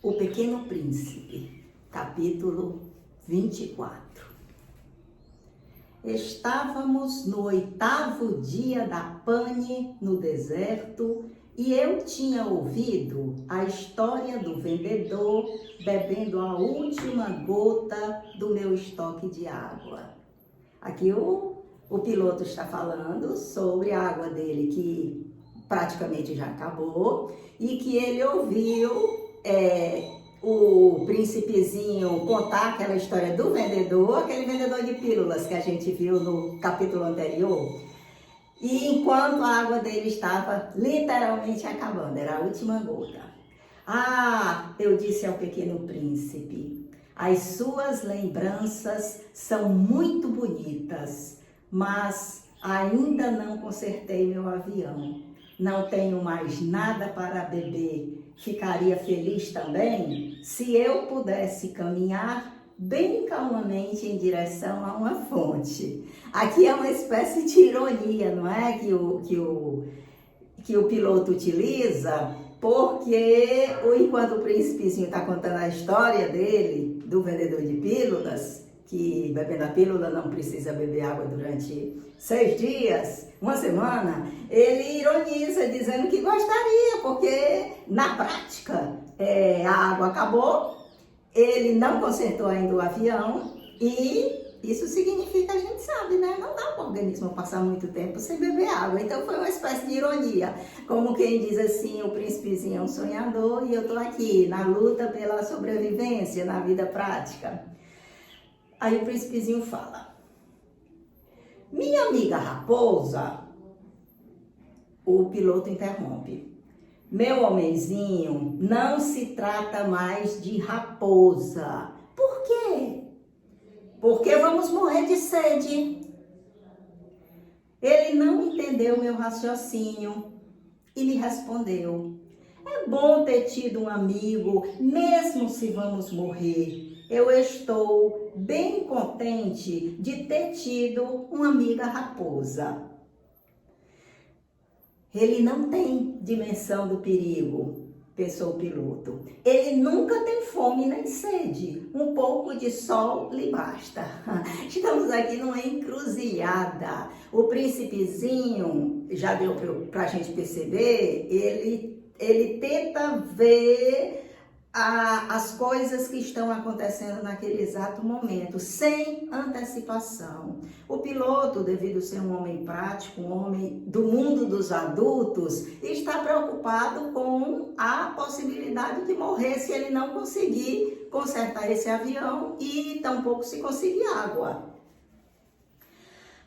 O Pequeno Príncipe, capítulo 24. Estávamos no 8º dia da pane no deserto e eu tinha ouvido a história do vendedor bebendo a última gota do meu estoque de água. Aqui o piloto está falando sobre a água dele que praticamente já acabou e que ele ouviu o príncipezinho contar aquela história do vendedor, aquele vendedor de pílulas que a gente viu no capítulo anterior. E enquanto a água dele estava literalmente acabando, era a última gota. Ah, eu disse ao pequeno príncipe, as suas lembranças são muito bonitas, mas ainda não consertei meu avião. Não tenho mais nada para beber. Ficaria feliz também se eu pudesse caminhar bem calmamente em direção a uma fonte. Aqui é uma espécie de ironia, não é? Que o piloto utiliza, porque enquanto o príncipezinho está contando a história dele, do vendedor de pílulas, que bebendo a pílula não precisa beber água durante 6 dias, uma semana, ele ironiza dizendo que gostaria, porque na prática a água acabou, ele não consertou ainda o avião e isso significa, a gente sabe, né? Não dá para o organismo passar muito tempo sem beber água. Então foi uma espécie de ironia, como quem diz assim, o príncipezinho é um sonhador e eu estou aqui na luta pela sobrevivência na vida prática. Aí o príncipezinho fala, minha amiga raposa, o piloto interrompe, meu homenzinho, não se trata mais de raposa. Por quê? Porque vamos morrer de sede. Ele não entendeu meu raciocínio e me respondeu, é bom ter tido um amigo, mesmo se vamos morrer. Eu estou bem contente de ter tido uma amiga raposa. Ele não tem dimensão do perigo, pensou o piloto. Ele nunca tem fome nem sede. Um pouco de sol lhe basta. Estamos aqui numa encruzilhada. O príncipezinho, já deu para a gente perceber, ele tenta ver as coisas que estão acontecendo naquele exato momento, sem antecipação. O piloto, devido ser um homem prático, um homem do mundo dos adultos, está preocupado com a possibilidade de morrer se ele não conseguir consertar esse avião e tampouco se conseguir água.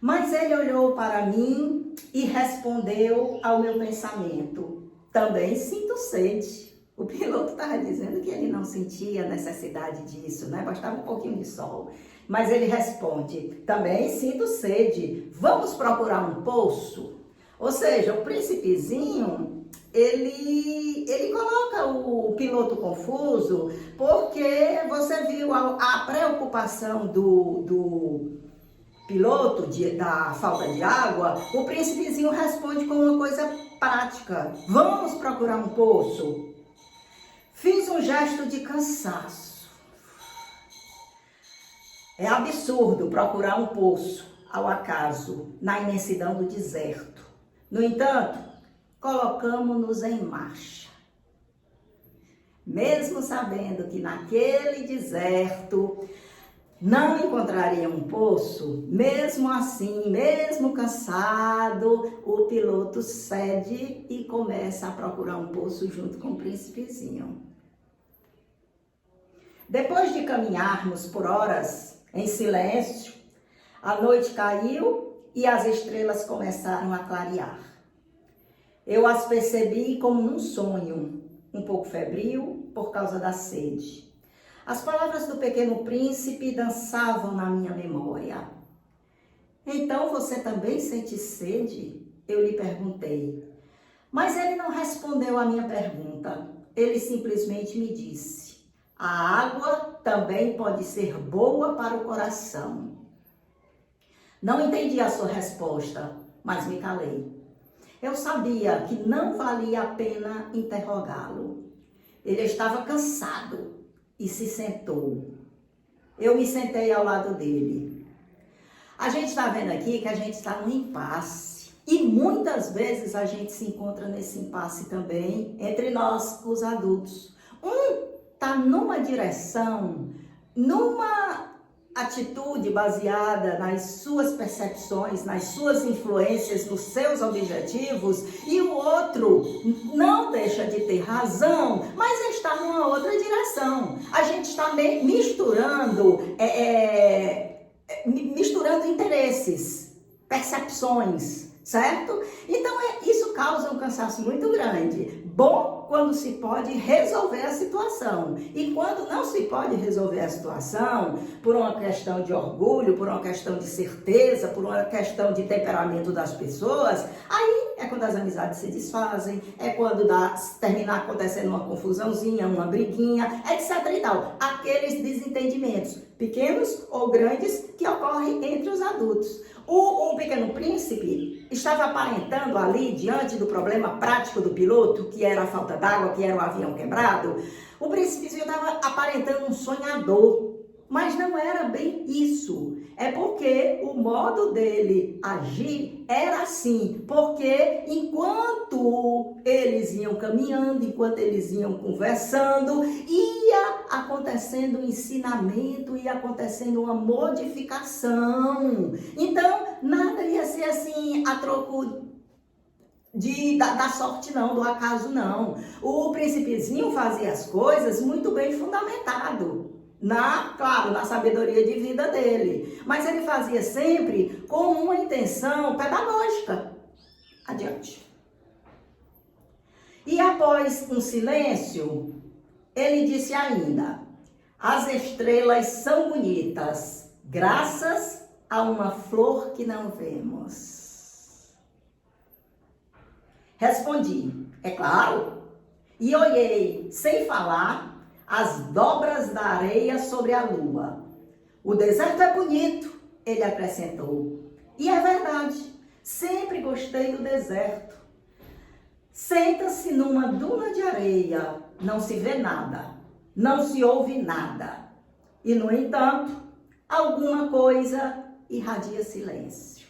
Mas ele olhou para mim e respondeu ao meu pensamento, também sinto sede. O piloto estava dizendo que ele não sentia necessidade disso, né? Bastava um pouquinho de sol. Mas ele responde, também sinto sede, vamos procurar um poço? Ou seja, o príncipezinho, ele coloca o piloto confuso, porque você viu a preocupação do piloto da falta de água, o príncipezinho responde com uma coisa prática, vamos procurar um poço? Fiz um gesto de cansaço. É absurdo procurar um poço ao acaso na imensidão do deserto. No entanto, colocamos-nos em marcha. Mesmo sabendo que naquele deserto não encontraria um poço, mesmo assim, mesmo cansado, o piloto cede e começa a procurar um poço junto com o príncipezinho. Depois de caminharmos por horas em silêncio, a noite caiu e as estrelas começaram a clarear. Eu as percebi como num sonho, um pouco febril por causa da sede. As palavras do pequeno príncipe dançavam na minha memória. Então você também sente sede? Eu lhe perguntei. Mas ele não respondeu à minha pergunta. Ele simplesmente me disse, a água também pode ser boa para o coração. Não entendi a sua resposta, mas me calei. Eu sabia que não valia a pena interrogá-lo. Ele estava cansado e se sentou. Eu me sentei ao lado dele. A gente está vendo aqui que a gente está num impasse. E muitas vezes a gente se encontra nesse impasse também entre nós, os adultos. Um está numa direção, numa atitude baseada nas suas percepções, nas suas influências, nos seus objetivos, e o outro não deixa de ter razão, mas está numa outra direção. A gente está misturando interesses, percepções, certo? Então, isso causa um cansaço muito grande. Bom quando se pode resolver a situação. E quando não se pode resolver a situação, por uma questão de orgulho, por uma questão de certeza, por uma questão de temperamento das pessoas, aí é quando as amizades se desfazem, é quando terminar acontecendo uma confusãozinha, uma briguinha, etc e tal. Aqueles desentendimentos, pequenos ou grandes, que ocorrem entre os adultos. O Pequeno Príncipe estava aparentando ali, diante do problema prático do piloto, que era a falta d'água, que era o avião quebrado, o príncipezinho estava aparentando um sonhador. Mas não era bem isso. É porque o modo dele agir era assim. Porque enquanto eles iam caminhando, enquanto eles iam conversando, ia acontecendo um ensinamento, ia acontecendo uma modificação. Então, nada ia ser assim a troco da sorte não, do acaso não. O príncipezinho fazia as coisas muito bem fundamentado. Claro, na sabedoria de vida dele. Mas ele fazia sempre com uma intenção pedagógica. Adiante. E após um silêncio, ele disse ainda: as estrelas são bonitas, graças a uma flor que não vemos. Respondi: é claro. E olhei, sem falar, as dobras da areia sobre a lua. O deserto é bonito, ele acrescentou. E é verdade, sempre gostei do deserto. Senta-se numa duna de areia, não se vê nada, não se ouve nada. E, no entanto, alguma coisa irradia silêncio.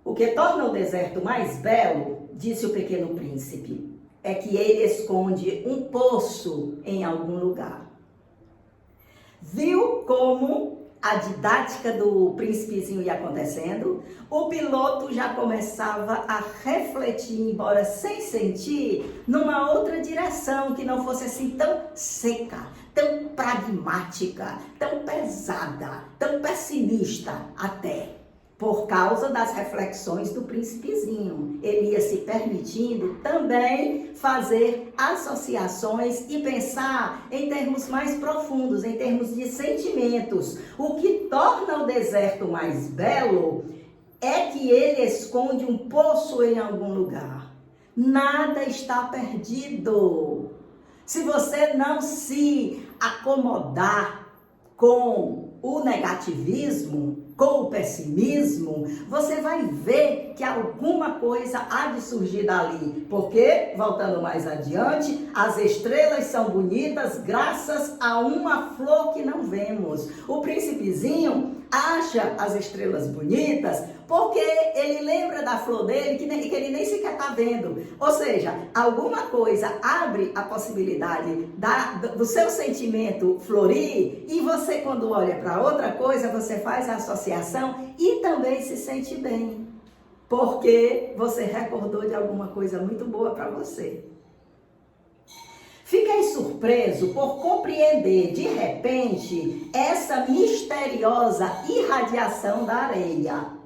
O que torna o deserto mais belo, disse o Pequeno Príncipe, é que ele esconde um poço em algum lugar. Viu como a didática do príncipezinho ia acontecendo? O piloto já começava a refletir, embora sem sentir, numa outra direção que não fosse assim tão seca, tão pragmática, tão pesada, tão pessimista até. Por causa das reflexões do príncipezinho. Ele ia se permitindo também fazer associações e pensar em termos mais profundos, em termos de sentimentos. O que torna o deserto mais belo é que ele esconde um poço em algum lugar. Nada está perdido. Se você não se acomodar com o negativismo, com o pessimismo, você vai ver que alguma coisa há de surgir dali. Porque, voltando mais adiante, as estrelas são bonitas graças a uma flor que não vemos. O príncipezinho acha as estrelas bonitas porque ele lembra da flor dele que ele nem sequer está vendo. Ou seja, alguma coisa abre a possibilidade do seu sentimento florir e você, quando olha para outra coisa, você faz a associação e também se sente bem. Porque você recordou de alguma coisa muito boa para você. Fiquei surpreso por compreender, de repente, essa misteriosa irradiação da areia.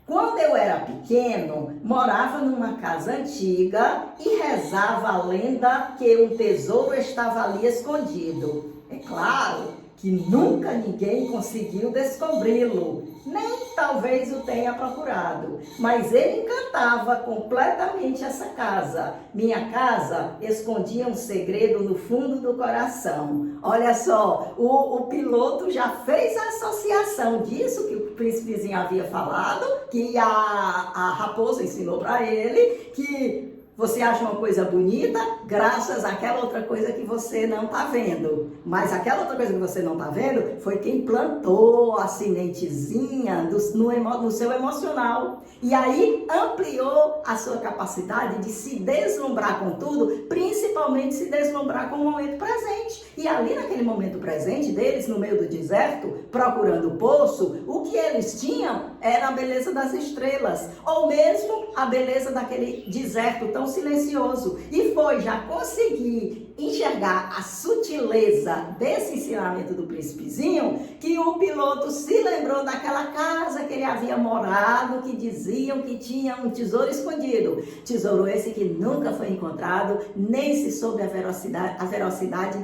Quando eu era pequeno, morava numa casa antiga e rezava a lenda que um tesouro estava ali escondido. É claro que nunca ninguém conseguiu descobri-lo, nem talvez o tenha procurado, mas ele encantava completamente essa casa. Minha casa escondia um segredo no fundo do coração. Olha só, o piloto já fez a associação disso que o príncipezinho havia falado, que a raposa ensinou para ele, que Você acha uma coisa bonita graças àquela outra coisa que você não está vendo. Mas aquela outra coisa que você não está vendo foi quem plantou a sementezinha no seu emocional. E aí ampliou a sua capacidade de se deslumbrar com tudo, principalmente se deslumbrar com o momento presente. E ali naquele momento presente deles, no meio do deserto, procurando o poço, o que eles tinham era a beleza das estrelas, ou mesmo a beleza daquele deserto tão silencioso. E foi já conseguir enxergar a sutileza desse ensinamento do príncipezinho que o piloto se lembrou daquela casa que ele havia morado, que diziam que tinha um tesouro escondido. Tesouro esse que nunca foi encontrado, nem se soube a veracidade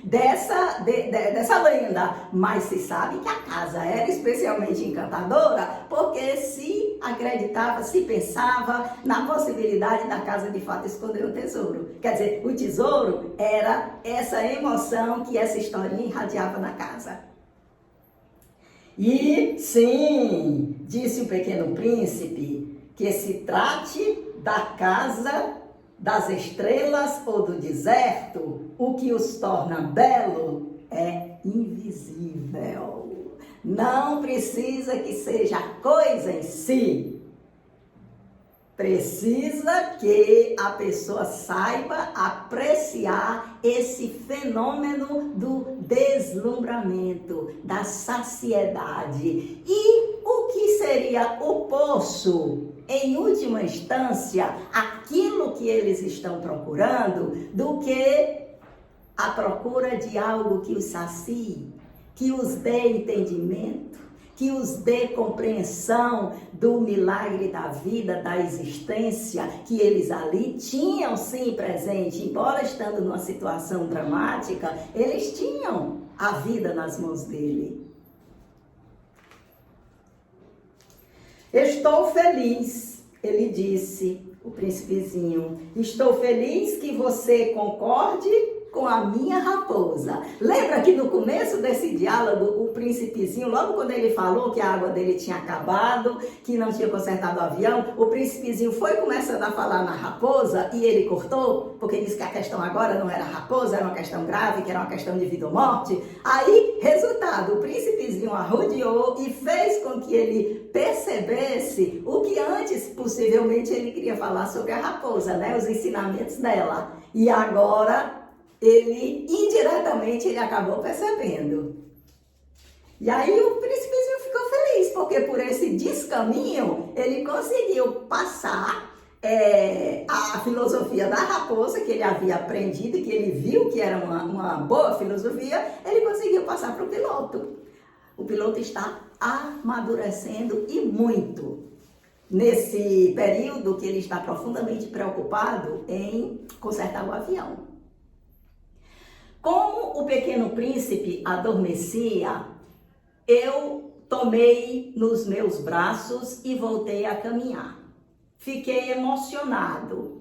dessa lenda, mas se sabe que a casa era especialmente encantadora porque se acreditava, se pensava na possibilidade da casa de fato esconder o tesouro. Quer dizer, o tesouro era essa emoção que essa historinha irradiava na casa. E sim, disse o pequeno príncipe, que se trate da casa das estrelas ou do deserto, o que os torna belo é invisível. Não precisa que seja a coisa em si. Precisa que a pessoa saiba apreciar esse fenômeno do deslumbramento, da saciedade. E o que seria o poço? Em última instância, aquilo que eles estão procurando, do que a procura de algo que os sacie, que os dê entendimento, que os dê compreensão do milagre da vida, da existência, que eles ali tinham sim presente, embora estando numa situação dramática, eles tinham a vida nas mãos dele. Estou feliz, ele disse, o príncipezinho, estou feliz que você concorde com a minha raposa. Lembra que no começo desse diálogo, o príncipezinho, logo quando ele falou que a água dele tinha acabado, que não tinha consertado o avião, o príncipezinho foi começando a falar na raposa e ele cortou, porque disse que a questão agora não era raposa, era uma questão grave, que era uma questão de vida ou morte. Aí, resultado, o príncipezinho arrodeou e fez com que ele percebesse o que antes, possivelmente, ele queria falar sobre a raposa, né? Os ensinamentos dela. E agora ele, indiretamente, ele acabou percebendo. E aí o príncipezinho ficou feliz, porque por esse descaminho, ele conseguiu passar a filosofia da raposa, que ele havia aprendido, que ele viu que era uma boa filosofia, ele conseguiu passar para o piloto. O piloto está amadurecendo e muito nesse período que ele está profundamente preocupado em consertar o avião. Como o pequeno príncipe adormecia, eu tomei nos meus braços e voltei a caminhar. Fiquei emocionado.